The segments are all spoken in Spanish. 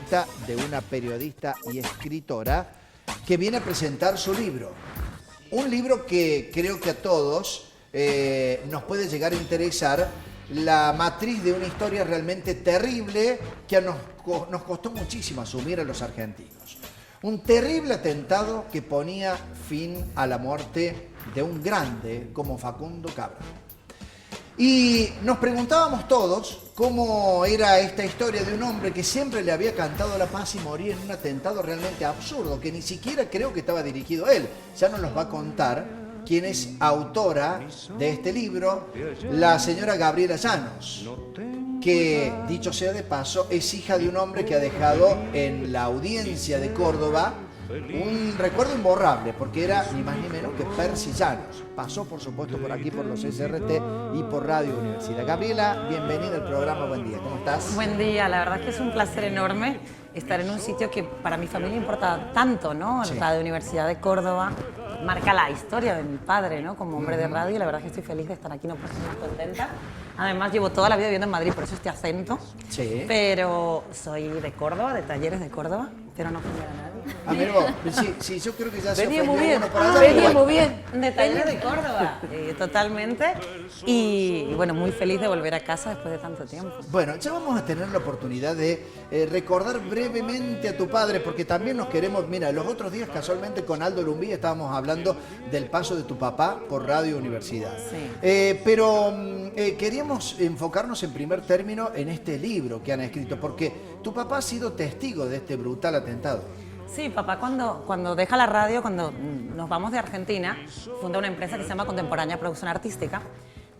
visita de una periodista y escritora que viene a presentar su libro. Un libro que creo que a todos nos puede llegar a interesar, la matriz de una historia realmente terrible que nos costó muchísimo asumir a los argentinos. Un terrible atentado que ponía fin a la muerte de un grande como Facundo Cabral. Y nos preguntábamos todos cómo era esta historia de un hombre que siempre le había cantado la paz y moría en un atentado realmente absurdo, que ni siquiera creo que estaba dirigido a él. Ya nos los va a contar quien es autora de este libro, la señora Gabriela Llanos, que, dicho sea de paso, es hija de un hombre que ha dejado en la audiencia de Córdoba un recuerdo imborrable, porque era ni más ni menos que Percy Llanos. Pasó, por supuesto, por aquí, por los SRT y por Radio Universidad. Gabriela, bienvenida al programa. Buen día, ¿cómo estás? Buen día, la verdad es que es un placer enorme estar en un sitio que para mi familia importa tanto, ¿no? Sí. Radio Universidad de Córdoba marca la historia de mi padre, ¿no? Como hombre de radio, y la verdad es que estoy feliz de estar aquí, no puedo estar más contenta. Además, llevo toda la vida viviendo en Madrid, por eso este acento. Sí. Pero soy de Córdoba, de Talleres de Córdoba, pero no ofender a nadie. Sí, yo creo que ya se Venía ofendió muy bien, uno por allá, venía pero muy bueno. bien. De Talleres de Córdoba, totalmente. Y bueno, muy feliz de volver a casa después de tanto tiempo. Bueno, ya vamos a tener la oportunidad de recordar brevemente a tu padre, porque también nos queremos... Mira, los otros días casualmente con Aldo Lumbí estábamos hablando del paso de tu papá por Radio Universidad. Sí. Pero queríamos enfocarnos en primer término en este libro que han escrito, porque tu papá ha sido testigo de este brutal atentado. Sí, papá cuando deja la radio, cuando nos vamos de Argentina, funda una empresa que se llama Contemporánea Producción Artística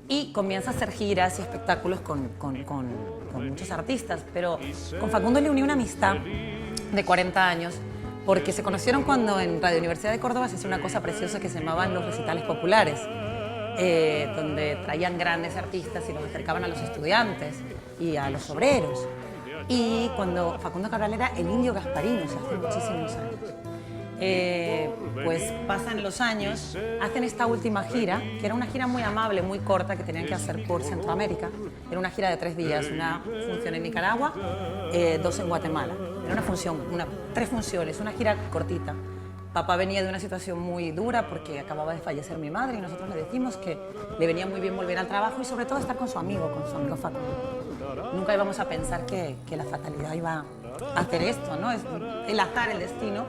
y comienza a hacer giras y espectáculos con muchos artistas, pero con Facundo le unió una amistad de 40 años porque se conocieron cuando en Radio Universidad de Córdoba se hacía una cosa preciosa que se llamaban los recitales populares, donde traían grandes artistas y los acercaban a los estudiantes y a los obreros. Y cuando Facundo Cabral era el Indio Gasparino, o sea, hace muchísimos años. Pues pasan los años, hacen esta última gira, que era una gira muy amable, muy corta, que tenían que hacer por Centroamérica. Era una gira de 3 días, una función en Nicaragua, 2 en Guatemala. Era una función, 3 funciones, una gira cortita. Papá venía de una situación muy dura porque acababa de fallecer mi madre y nosotros le decimos que le venía muy bien volver al trabajo y sobre todo estar con su amigo Facundo. Nunca íbamos a pensar que la fatalidad iba a hacer esto, ¿no? El azar, el destino,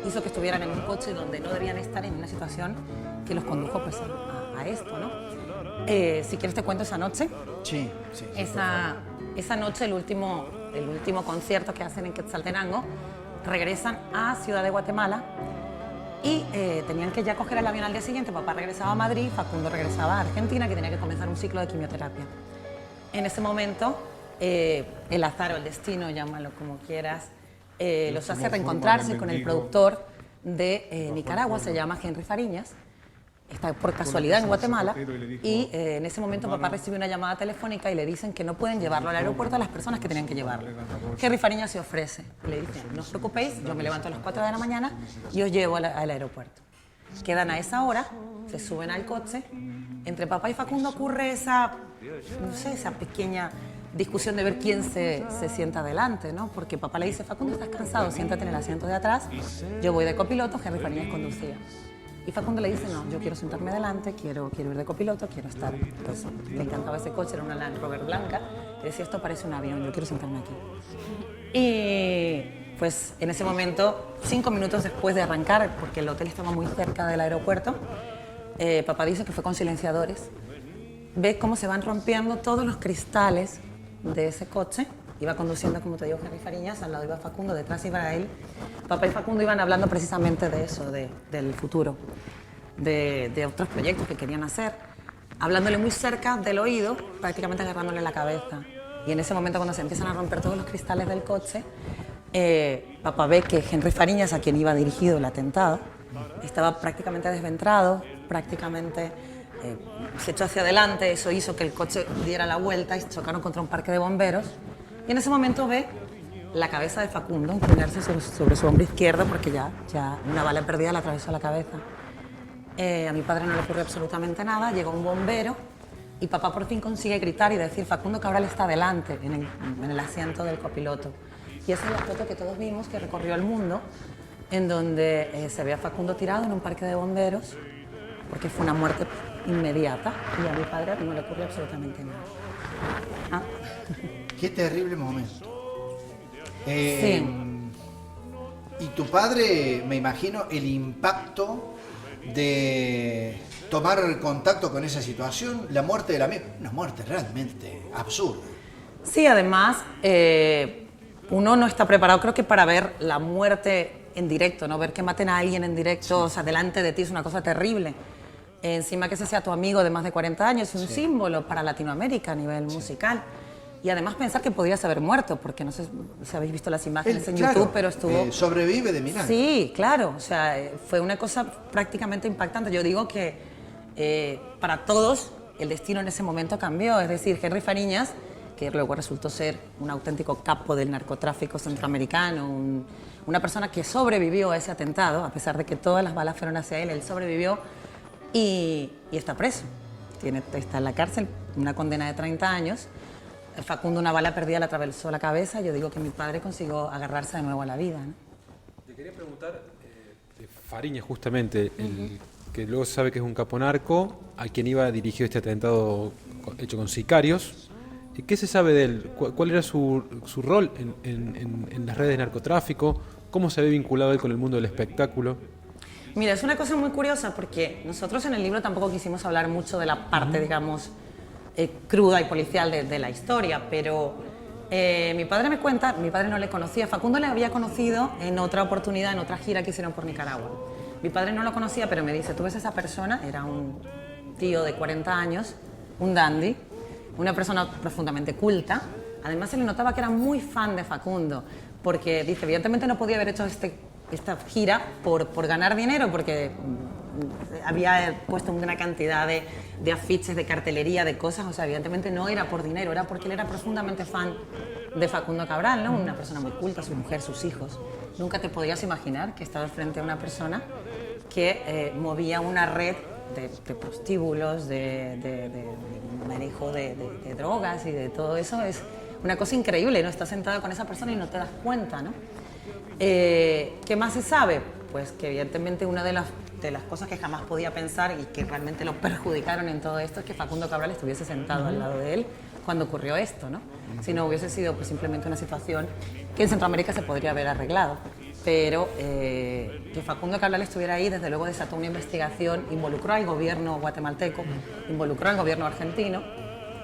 hizo que estuvieran en un coche donde no debían estar, en una situación que los condujo pues, a esto, ¿no? Si quieres te cuento esa noche. Sí. Esa noche, el último concierto que hacen en Quetzaltenango, regresan a Ciudad de Guatemala y tenían que ya coger el avión al día siguiente. Papá regresaba a Madrid, Facundo regresaba a Argentina, que tenía que comenzar un ciclo de quimioterapia. En ese momento, el azar o el destino, llámalo como quieras, los hace reencontrarse con el productor de Nicaragua, se llama Henry Fariñas, está por casualidad en Guatemala, y en ese momento papá recibe una llamada telefónica y le dicen que no pueden llevarlo al aeropuerto a las personas que tenían que llevarlo. Henry Fariñas se ofrece, le dicen, no os preocupéis, yo me levanto a las 4 de la mañana y os llevo al aeropuerto. Quedan a esa hora, se suben al coche, entre papá y Facundo ocurre esa pequeña discusión de ver quién se sienta adelante, ¿no? Porque papá le dice, Facundo, ¿estás cansado? Siéntate en el asiento de atrás, yo voy de copiloto, Henry Fariñas conducía. Y Facundo le dice, no, yo quiero sentarme adelante, quiero ir de copiloto, quiero estar... Pues, le encantaba ese coche, era una Land Rover blanca, y decía, esto parece un avión, yo quiero sentarme aquí. Y pues en ese momento, 5 minutos después de arrancar, porque el hotel estaba muy cerca del aeropuerto, papá dice que fue con silenciadores, ve cómo se van rompiendo todos los cristales de ese coche. Iba conduciendo, como te digo, Henry Fariñas, al lado iba Facundo, detrás iba él. Papá y Facundo iban hablando precisamente de eso, del futuro, de otros proyectos que querían hacer, hablándole muy cerca del oído, prácticamente agarrándole la cabeza. Y en ese momento, cuando se empiezan a romper todos los cristales del coche, papá ve que Henry Fariñas, a quien iba dirigido el atentado, estaba prácticamente desventrado, prácticamente se echó hacia adelante, eso hizo que el coche diera la vuelta y chocaron contra un parque de bomberos. Y en ese momento ve la cabeza de Facundo inclinarse sobre su hombro izquierdo porque ya una bala perdida le atravesó la cabeza. A mi padre no le ocurrió absolutamente nada, llegó un bombero y papá por fin consigue gritar y decir, Facundo Cabral está delante, en el asiento del copiloto. Y esa es la foto que todos vimos, que recorrió el mundo, en donde se ve a Facundo tirado en un parque de bomberos, porque fue una muerte inmediata y a mi padre no le ocurrió absolutamente nada. Ah. Qué terrible momento. Sí. Y tu padre, me imagino, el impacto de tomar contacto con esa situación, la muerte del amigo, una muerte realmente absurda. Sí, además, uno no está preparado, creo que para ver la muerte en directo, ¿no? Ver que maten a alguien en directo, sí. O sea, delante de ti es una cosa terrible. Encima que ese sea tu amigo de más de 40 años, es un símbolo para Latinoamérica a nivel musical. Y además pensar que podrías haber muerto, porque no sé si habéis visto las imágenes en YouTube, pero estuvo... sobrevive de milagro. Sí, claro, o sea, fue una cosa prácticamente impactante. Yo digo que para todos el destino en ese momento cambió, es decir, Henry Fariñas, que luego resultó ser un auténtico capo del narcotráfico centroamericano, una persona que sobrevivió a ese atentado, a pesar de que todas las balas fueron hacia él sobrevivió y está preso. Está en la cárcel, una condena de 30 años. Facundo, una bala perdida le atravesó la cabeza. Yo digo que mi padre consiguió agarrarse de nuevo a la vida, ¿no? Te quería preguntar de Fariñas, justamente, el que luego se sabe que es un capo narco, a quien iba dirigido este atentado hecho con sicarios. ¿Qué se sabe de él? ¿Cuál era su rol en las redes de narcotráfico? ¿Cómo se ve vinculado él con el mundo del espectáculo? Mira, es una cosa muy curiosa porque nosotros en el libro tampoco quisimos hablar mucho de la parte, digamos, cruda y policial de la historia, pero mi padre me cuenta, mi padre no le conocía, Facundo le había conocido en otra oportunidad, en otra gira que hicieron por Nicaragua. Mi padre no lo conocía, pero me dice, ¿tú ves a esa persona? Era un tío de 40 años, un dandy, una persona profundamente culta. Además se le notaba que era muy fan de Facundo, porque dice, evidentemente no podía haber hecho esta gira por ganar dinero, porque había puesto una cantidad de afiches, de cartelería, de cosas, o sea, evidentemente no era por dinero, era porque él era profundamente fan de Facundo Cabral, ¿no? Una persona muy culta, su mujer, sus hijos. Nunca te podías imaginar que estabas frente a una persona que movía una red de prostíbulos, de manejo de drogas y de todo eso. Es una cosa increíble, ¿no? Estás sentado con esa persona y no te das cuenta, ¿no? ¿Qué más se sabe? Pues que evidentemente una de las cosas que jamás podía pensar y que realmente lo perjudicaron en todo esto es que Facundo Cabral estuviese sentado al lado de él cuando ocurrió esto, ¿no? Si no hubiese sido pues simplemente una situación que en Centroamérica se podría haber arreglado. Pero que Facundo Cabral estuviera ahí, desde luego desató una investigación, involucró al gobierno guatemalteco, involucró al gobierno argentino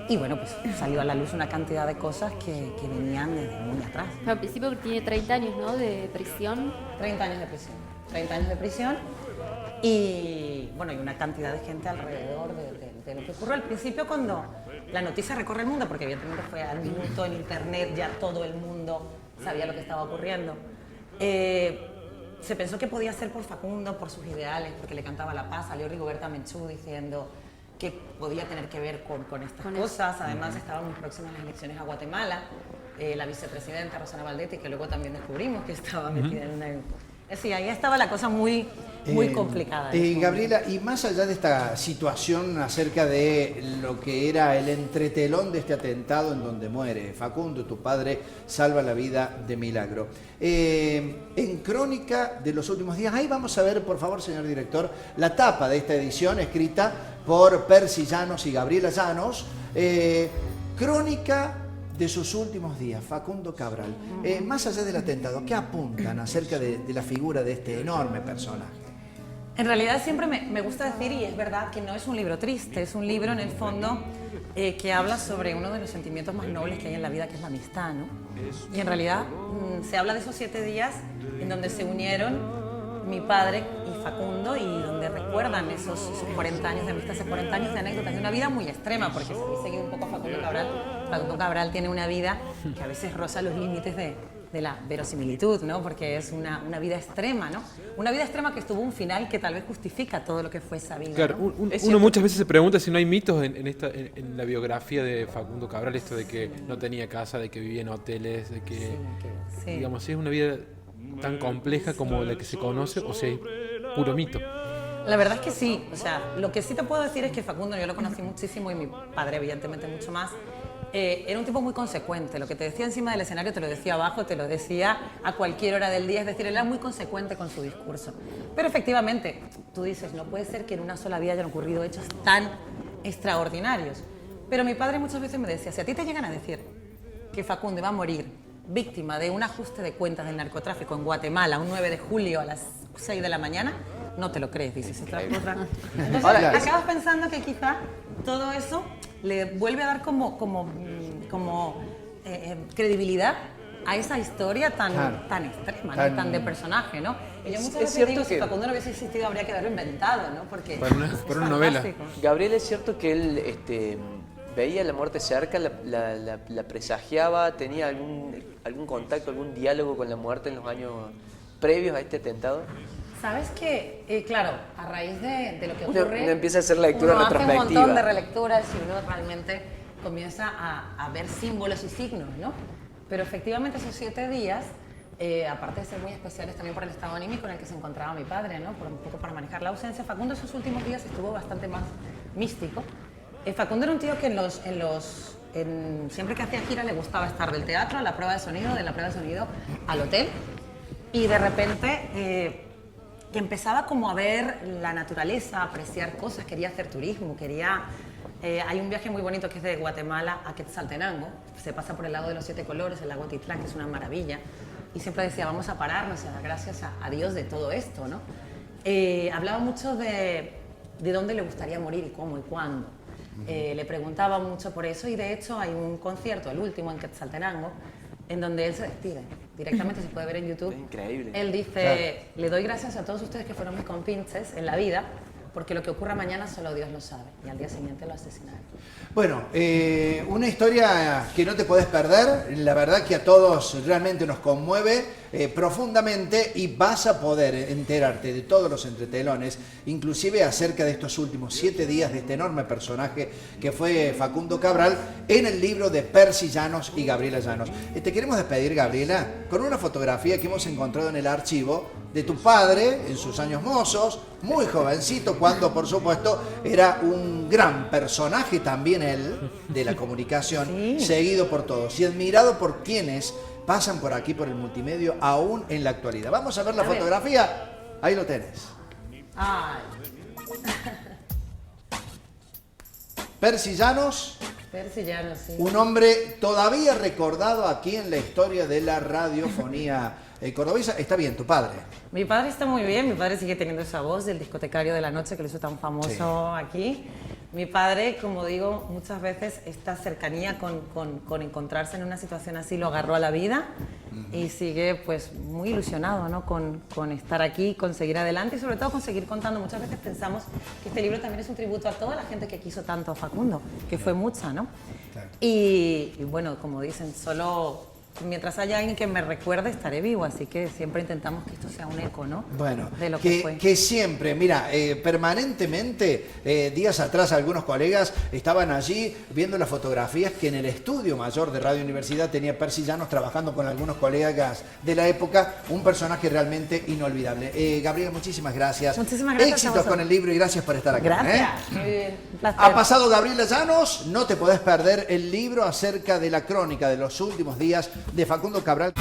y bueno, pues salió a la luz una cantidad de cosas que venían desde muy atrás. Al principio tiene 30 años, ¿no?, de prisión. 30 años de prisión. 30 años de prisión y bueno, hay una cantidad de gente alrededor de lo que ocurrió al principio cuando la noticia recorre el mundo, porque evidentemente fue al minuto en internet, ya todo el mundo sabía lo que estaba ocurriendo. Se pensó que podía ser por Facundo, por sus ideales, porque le cantaba la paz. Salió Rigoberta Menchú diciendo que podía tener que ver con estas cosas. Además, estaban muy próximas las elecciones a Guatemala. La vicepresidenta Rosana Valdetti, que luego también descubrimos que estaba metida en una... Sí, ahí estaba la cosa muy complicada. Gabriela, y más allá de esta situación acerca de lo que era el entretelón de este atentado en donde muere Facundo, tu padre salva la vida de milagro. En Crónica de los últimos días, ahí vamos a ver, por favor, señor director, la tapa de esta edición escrita por Percy Llanos y Gabriela Llanos. Crónica de sus últimos días, Facundo Cabral. Más allá del atentado, ¿qué apuntan acerca de la figura de este enorme personaje? En realidad siempre me gusta decir, y es verdad, que no es un libro triste, es un libro en el fondo que habla sobre uno de los sentimientos más nobles que hay en la vida, que es la amistad, ¿no? Y en realidad se habla de esos 7 días en donde se unieron mi padre y Facundo y donde recuerdan esos 40 años de amistad, esos 40 años de anécdotas, de una vida muy extrema, porque si habéis seguido un poco a Facundo Cabral tiene una vida que a veces roza los límites de la verosimilitud, ¿no? Porque es una vida extrema, ¿no? Una vida extrema que tuvo un final que tal vez justifica todo lo que fue esa vida. Claro, ¿no? uno muchas veces se pregunta si no hay mitos en la biografía de Facundo Cabral, esto de que no tenía casa, de que vivía en hoteles, de que, digamos, si es una vida tan compleja como la que se conoce, o sea, es puro mito. La verdad es que sí, o sea, lo que sí te puedo decir es que Facundo yo lo conocí muchísimo y mi padre evidentemente mucho más. era un tipo muy consecuente. Lo que te decía encima del escenario te lo decía abajo, te lo decía a cualquier hora del día. Es decir, él era muy consecuente con su discurso. Pero efectivamente, tú dices, no puede ser que en una sola vida hayan ocurrido hechos tan extraordinarios. Pero mi padre muchas veces me decía, si a ti te llegan a decir que Facundo va a morir víctima de un ajuste de cuentas del narcotráfico en Guatemala un 9 de julio a las 6 de la mañana, no te lo crees, dices. Entonces, acabas pensando que quizá todo eso le vuelve a dar como credibilidad a esa historia tan extrema, ¿no? Tan de personaje, ¿no? Y yo muchas veces digo, si Facundo no hubiese existido, habría que haberlo inventado, ¿no? Porque por una novela. Gabriel, ¿es cierto que él veía la muerte cerca, la presagiaba, tenía algún contacto, algún diálogo con la muerte en los años previos a este atentado? Sabes que, claro, a raíz de lo que ocurre, uno empieza a hacer lectura retrospectiva. Hace un montón de relecturas y uno realmente comienza a ver símbolos y signos, ¿no? Pero efectivamente esos 7 días, aparte de ser muy especiales también por el estado anímico en el que se encontraba mi padre, ¿no? Por un poco para manejar la ausencia, Facundo esos últimos días estuvo bastante más místico. Facundo era un tío que siempre que hacía gira le gustaba estar del teatro a la prueba de sonido, de la prueba de sonido al hotel, y de repente que empezaba como a ver la naturaleza, a apreciar cosas, quería hacer turismo, hay un viaje muy bonito que es de Guatemala a Quetzaltenango, se pasa por el lago de los 7 colores, el lago Titlán, que es una maravilla, y siempre decía, vamos a pararnos y a dar gracias a Dios de todo esto, ¿no? Hablaba mucho de dónde le gustaría morir y cómo y cuándo. Le preguntaba mucho por eso, y de hecho hay un concierto, el último en Quetzaltenango, en donde él se despide. Directamente se puede ver en YouTube. Es increíble. Él dice, le doy gracias a todos ustedes que fueron mis compinches en la vida, porque lo que ocurra mañana solo Dios lo sabe. Y al día siguiente lo asesinaron. Bueno, una historia que no te podés perder, la verdad que a todos realmente nos conmueve profundamente, y vas a poder enterarte de todos los entretelones, inclusive acerca de estos últimos 7 días de este enorme personaje que fue Facundo Cabral, en el libro de Percy Llanos y Gabriela Llanos. Te queremos despedir, Gabriela, con una fotografía que hemos encontrado en el archivo de tu padre en sus años mozos, muy jovencito, cuando por supuesto era un gran personaje también él, de la comunicación, sí, seguido por todos y admirado por quienes pasan por aquí por el multimedio aún en la actualidad. Vamos a ver la fotografía, ahí lo tenés. Ay. Percy Llanos. Percy Llanos, sí. Un hombre todavía recordado aquí en la historia de la radiofonía cordobesa. Está bien, tu padre. Mi padre está muy bien, mi padre sigue teniendo esa voz del discotecario de la noche que lo hizo tan famoso aquí. Mi padre, como digo, muchas veces esta cercanía con encontrarse en una situación así lo agarró a la vida y sigue pues muy ilusionado, ¿no? con estar aquí, con seguir adelante y sobre todo con seguir contando. Muchas veces pensamos que este libro también es un tributo a toda la gente que quiso tanto a Facundo, que fue mucha, ¿no? Claro. Y bueno, como dicen, solo mientras haya alguien que me recuerde, estaré vivo, así que siempre intentamos que esto sea un eco, ¿no? Bueno, de lo que fue. Que siempre, mira, permanentemente, días atrás algunos colegas estaban allí viendo las fotografías que en el estudio mayor de Radio Universidad tenía Percy Llanos trabajando con algunos colegas de la época, un personaje realmente inolvidable. Gabriela, muchísimas gracias. Muchísimas gracias. Éxitos con el libro y gracias por estar aquí. Gracias. Muy bien, un placer. Ha pasado Gabriela Llanos, no te podés perder el libro acerca de la crónica de los últimos días de Facundo Cabral.